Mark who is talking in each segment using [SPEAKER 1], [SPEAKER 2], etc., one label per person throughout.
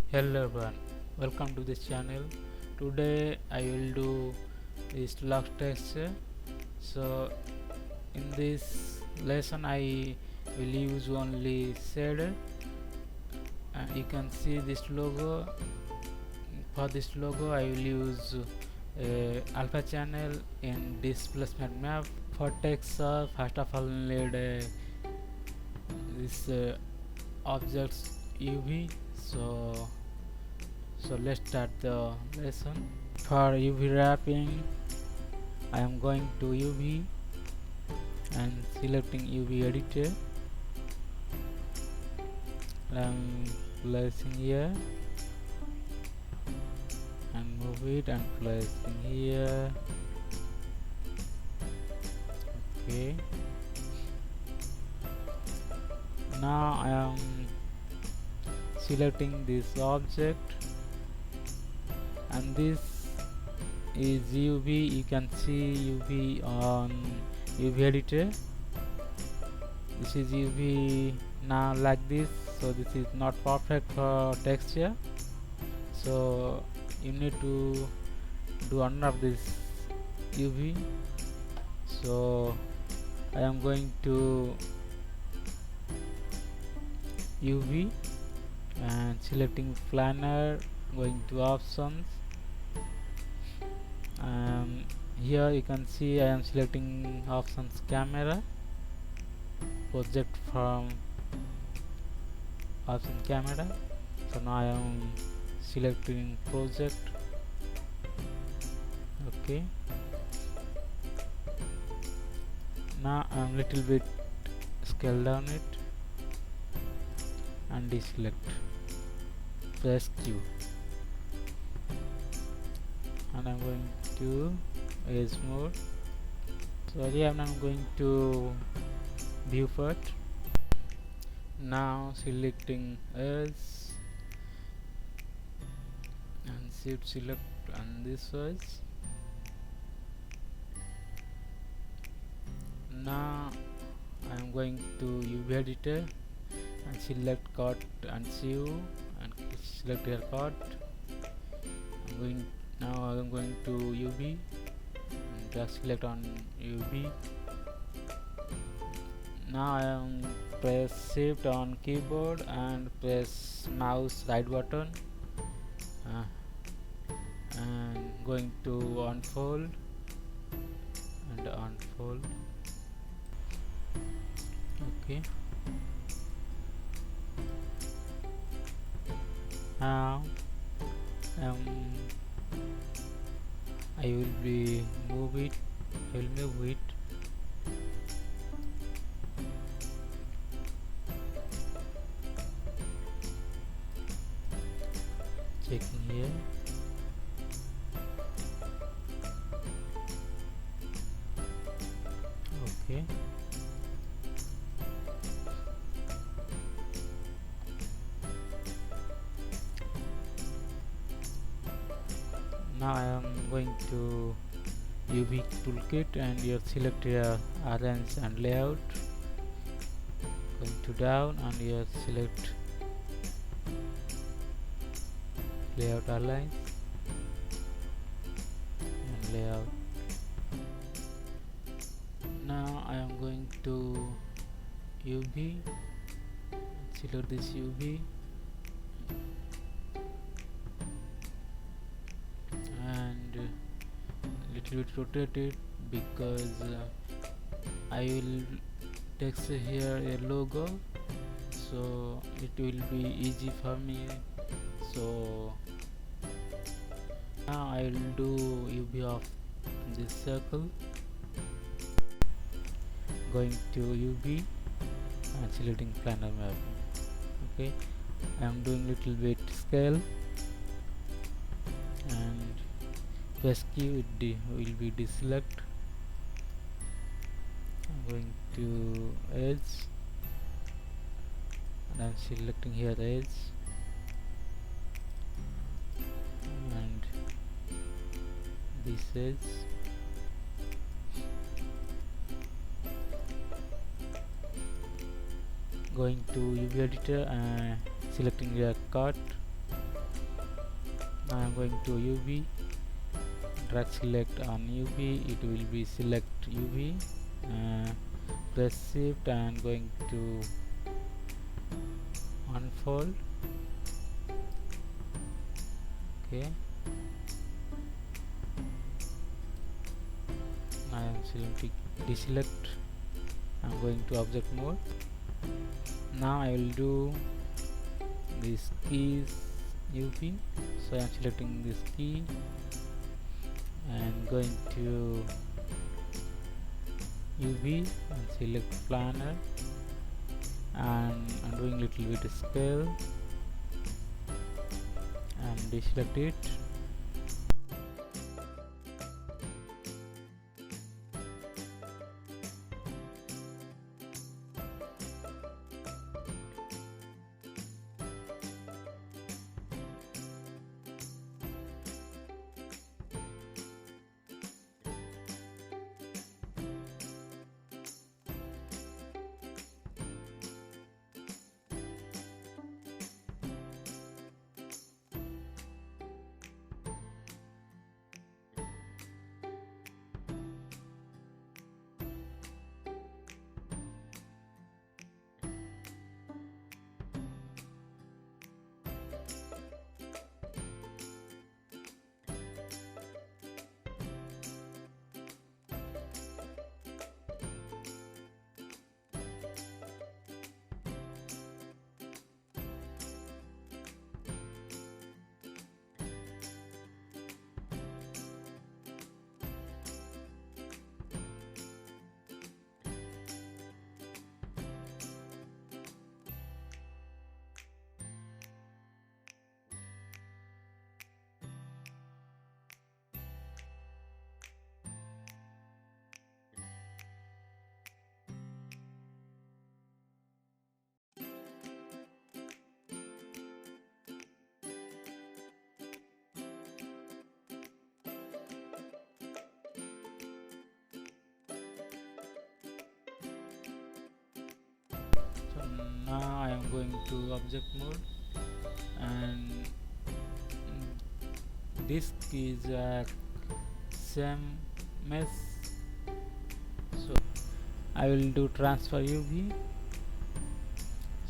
[SPEAKER 1] Hello everyone, welcome to this channel. Today I will do this log texture. So in this lesson I will use only shader, and you can see this logo. For this logo I will use alpha channel in displacement map. For texture, first of all need this objects UV. So let's start the lesson. For UV wrapping, I am going to UV and selecting UV editor. I'm placing here and move it and placing here. Okay. Now I am selecting this object, and this is UV. You can see UV on UV editor. This is UV now like this, so this is not perfect for texture, so you need to do under this UV. So I am going to UV and selecting planar, going to options. Here you can see I am selecting options camera, project from option camera. So now I am selecting project. Okay, now I am little bit scale down it and deselect, press Q, and I'm going to edge mode. So here I'm going to viewport. Now selecting edge and shift select on this edge. Now I am going to UV editor and select cut and sew and select haircut. Now I am going to UV and just select on UV. Now I am press shift on keyboard and press mouse right button and going to unfold and unfold. Okay, now I will move it. Checking here. Okay. Now I am going to UV toolkit and you select here arrange and layout. Going to down and you select layout align and layout. Now I am going to UV, select this UV and little bit rotate it because I will text here a logo, so it will be easy for me. So now I will do UV of this circle, going to UV and selecting planar map. Okay, I am doing little bit scale and press Q, it will be deselect. I'm going to edge and I'm selecting here edge and this edge. Going to UV editor and selecting your cut Now I am going to UV, drag select on UV, it will be select UV, press shift and going to unfold. Okay, I am selecting deselect. I am going to object mode. Now I will do this keys UV, so I am selecting this key and going to UV and select planner and I'm doing little bit scale and deselect it. So now I am going to object mode and disk is same mesh, so I will do transfer UV.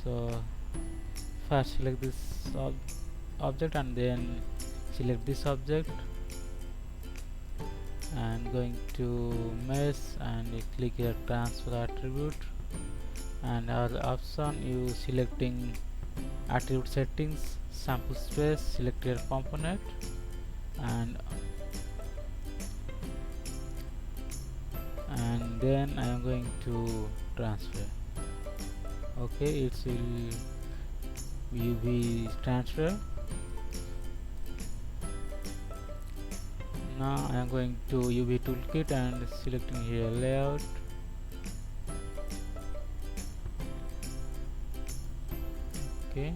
[SPEAKER 1] So first select this object and then select this object and going to mesh and you click here transfer attribute and other option you selecting attribute settings, sample space, select your component and then I am going to transfer. Okay, it will be transfer. Now I am going to UV toolkit and selecting here layout. Okay,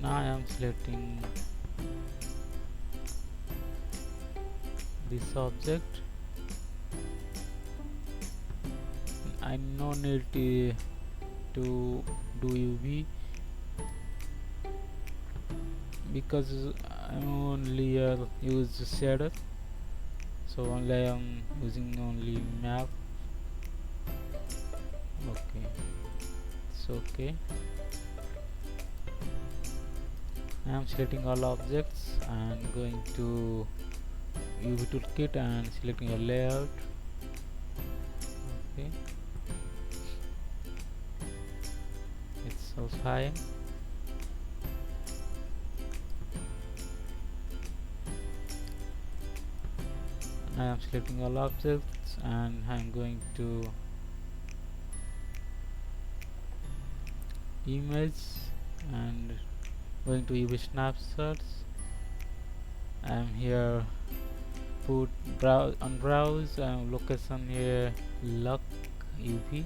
[SPEAKER 1] now I am selecting this object. I no need to do UV because I'm only use shader, so only I am using only map. Okay, it's okay. I am selecting all objects and going to UV toolkit and selecting a layout. Okay, it's so fine. I am selecting all objects and I am going to image and going to UV snapshots. I am here put browse on browse location here lock UV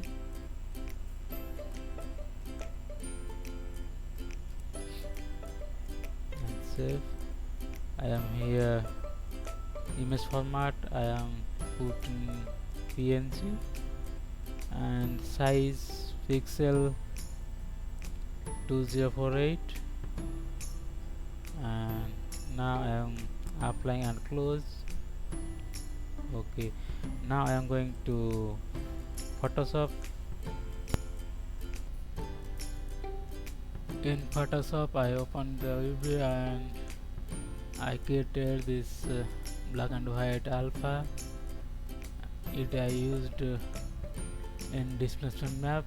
[SPEAKER 1] and save. I am here image format, I am putting PNG and size pixel 2048 and now I am applying and close. Okay, now I am going to Photoshop. In Photoshop I open the view and I created this black and white alpha. It I used in displacement map.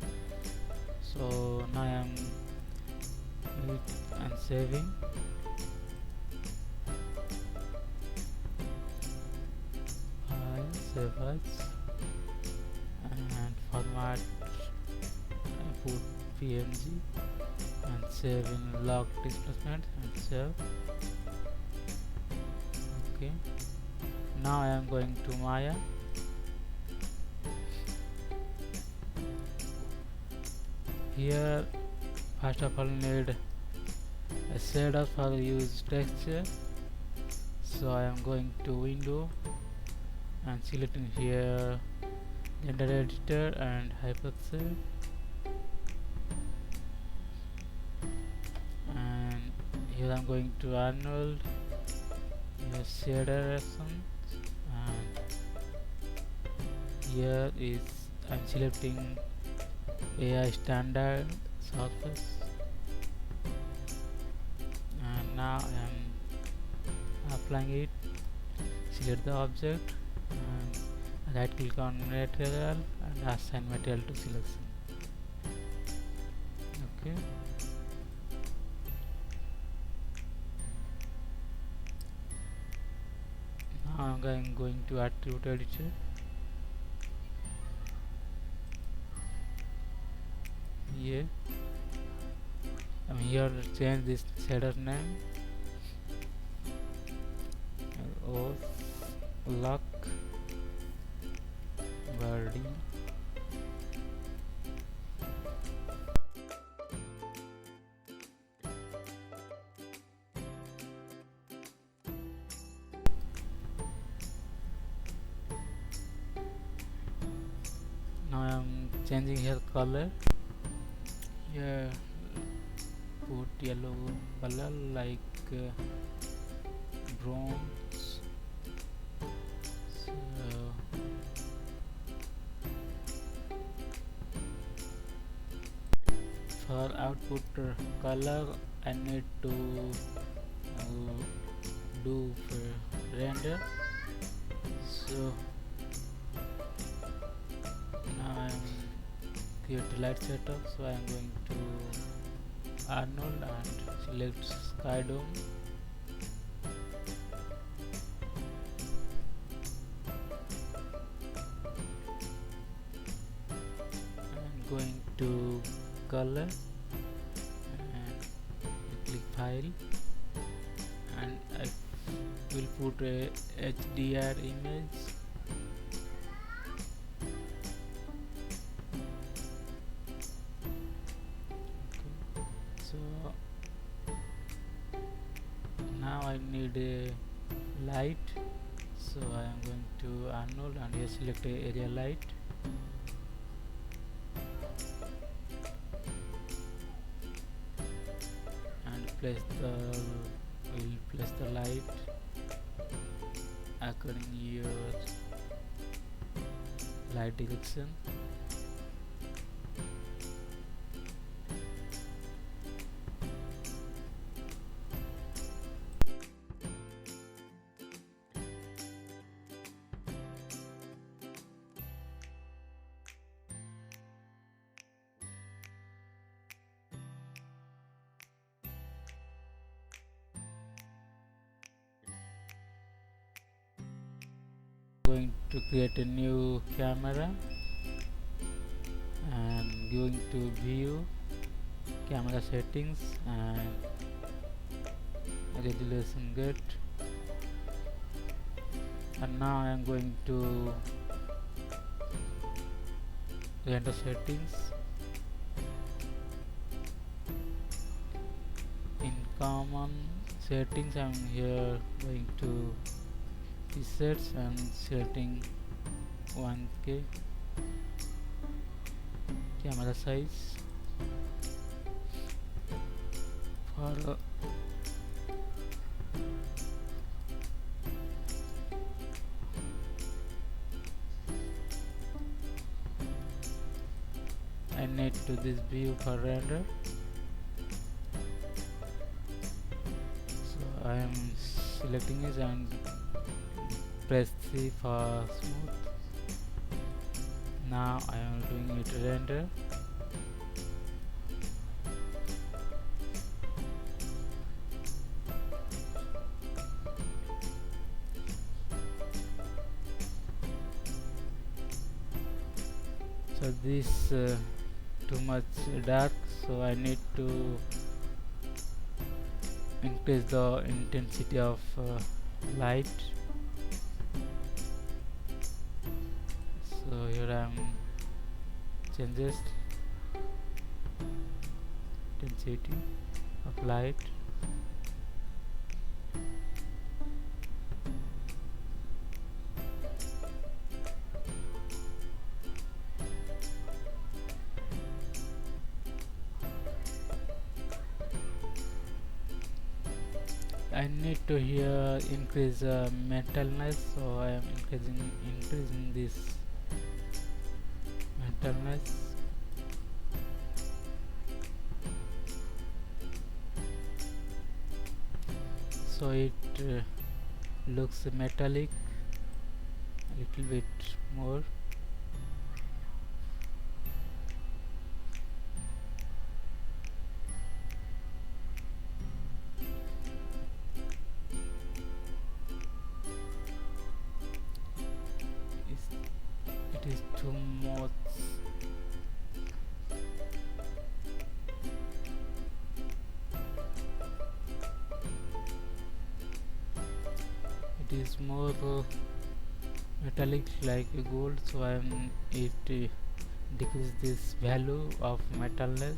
[SPEAKER 1] So now I am and saving. File, save as, and format. I put PNG and save in log displacement and save. Okay. Now I am going to Maya. Here, first of all, need a shader for use texture. So I am going to window and selecting here render editor and hyperxel, and here I am going to Arnold, here shader options, and here is I am selecting AI standard surface, and now I am applying it. Select the object and right click on material and assign material to selection. Okay. Now I am going to attribute editor. Here I'm here to change this shader name. O lock body. Now I am changing here color. Here put yellow color like bronze. So for output color I need to do render. So now I am create light setup. So I am going to Arnold and select sky dome. I'm going to color and click file, and I will put a HDR image. Okay. So now I need a light. So I am going to Arnold and here select a area light. Place the light according to your light direction. Going to create a new camera and going to view camera settings and resolution get, and now I am going to render settings. In common settings I am here going to presets and setting 1K camera size. For to this view for render. So I am selecting it and press C for smooth. Now I am doing it render. So this too much dark, so I need to increase the intensity of light. So here I am changes intensity of light. I need to here increase metalness, so I am increasing this metalness. So it looks metallic a little bit more. It is too much. It is more metallic like gold, so I am decrease this value of metalness.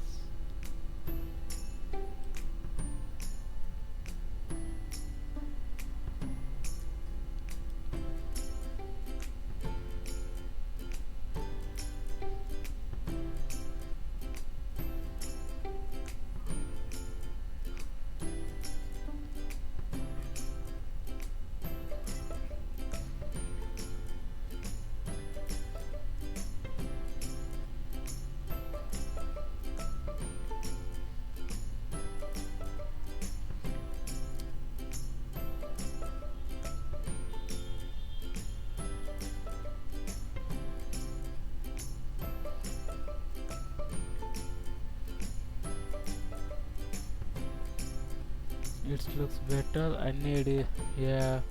[SPEAKER 1] It looks better. I need here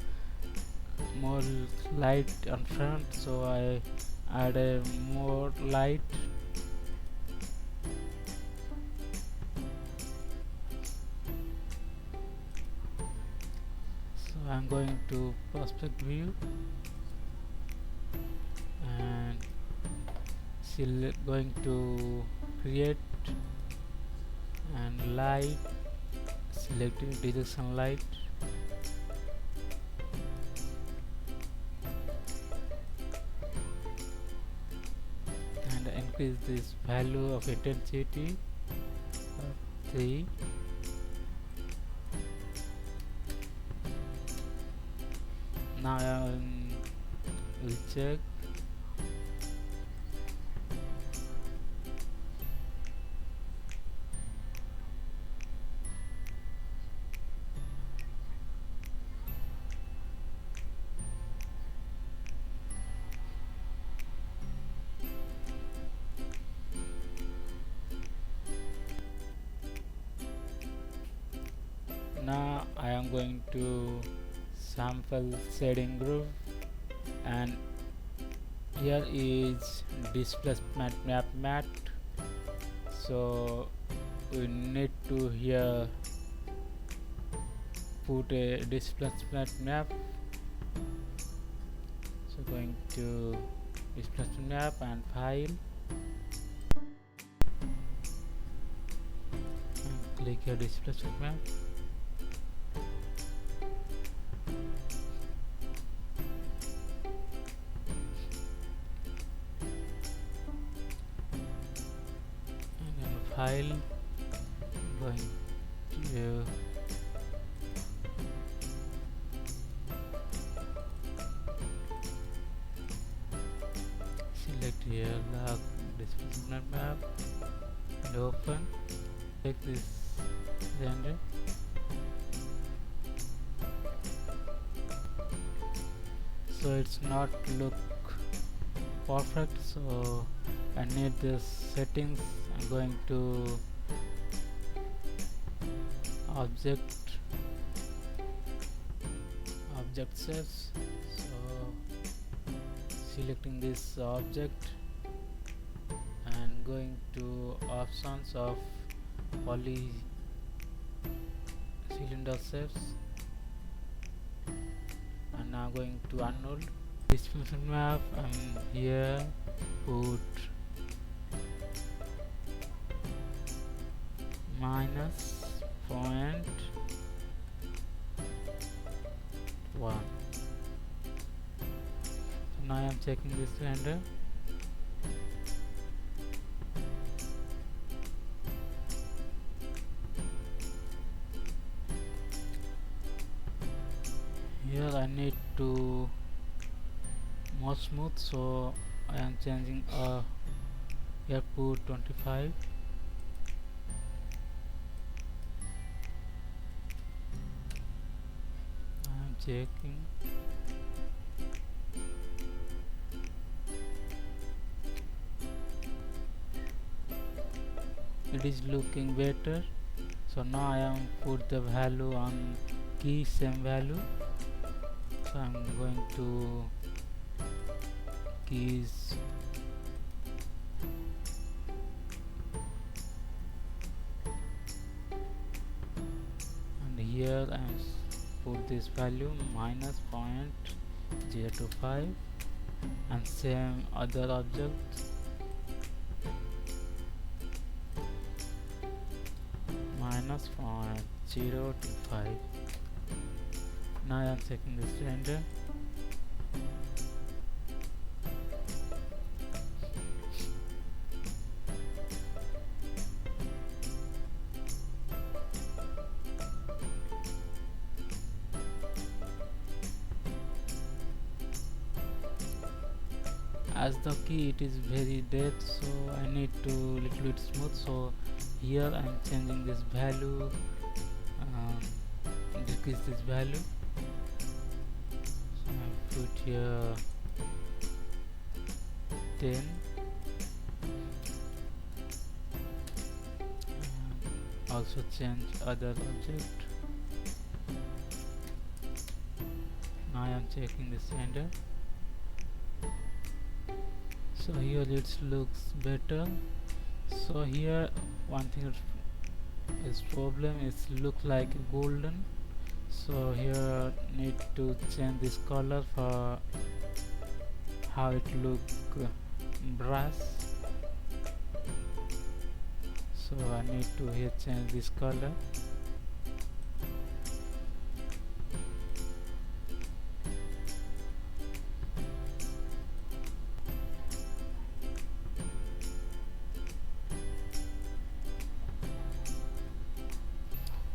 [SPEAKER 1] more light on front, so I add more light. So I'm going to perspective view and going to create and light, selecting direction light. And increase this value of intensity of 3. Now I will check. Now I am going to sample shading group, and here is displacement map matte. So we need to here put a displacement map. So going to displacement map and file and click here displacement map. File, going to select here the displacement map and open. Take this render. So it's not look perfect, so I need this settings. I'm going to object shapes, so selecting this object and going to options of poly cylinder shapes, and now going to Arnold distribution map. I'm here put -0.1. So now I am checking this render. Here I need to more smooth, so I am changing here put 25. I am checking. It is looking better. So now I am put the value on key same value. So I'm going to keys, and here I am put this value -0.025, and same other object -0.025. Now I am checking this render. As the key it is very dead, so I need to little bit smooth, so here I am changing this value, decrease this value. So I put here 10, also change other object. Now I am checking this render. So here it looks better. So here one thing is problem is look like golden, so here need to change this color for how it look brass. So I need to here change this color.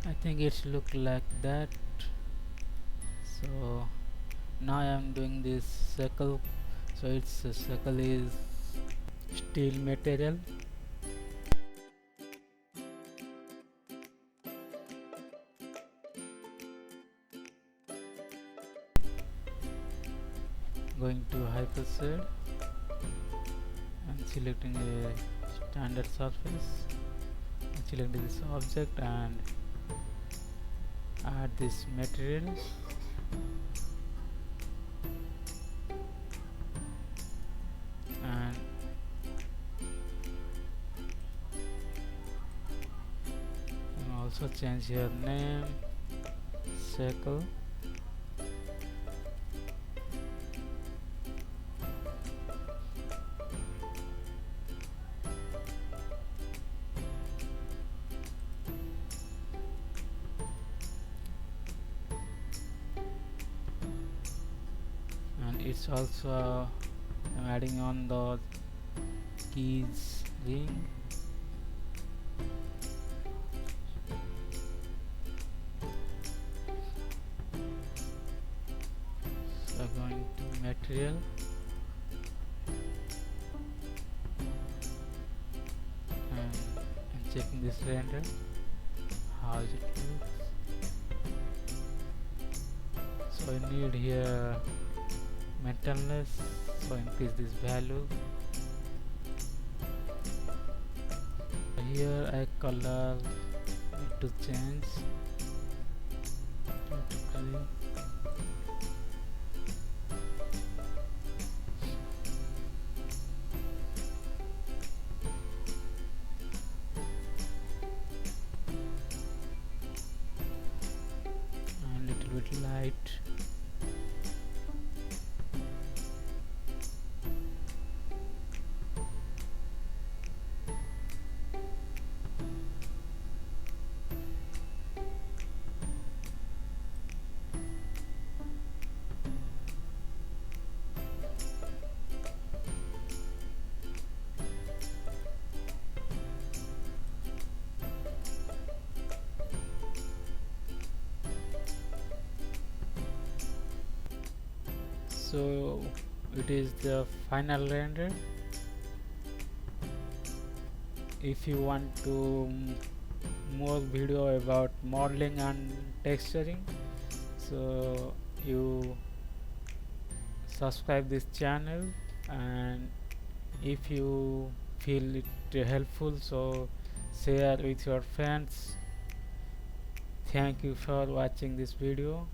[SPEAKER 1] I think it's look like that. So now I am doing this circle, so its circle is steel material. Going to hypershade and selecting a standard surface, selecting this object and add this material. And also change your name, circle. It's also I'm adding on the keys ring. So going to material and checking this render, how is it looks. So I need here metalness, so increase this value. Here I color need to change to green. And little bit light. So it is the final render. If you want to more video about modeling and texturing, so you subscribe this channel, and if you feel it helpful, so share with your friends. Thank you for watching this video.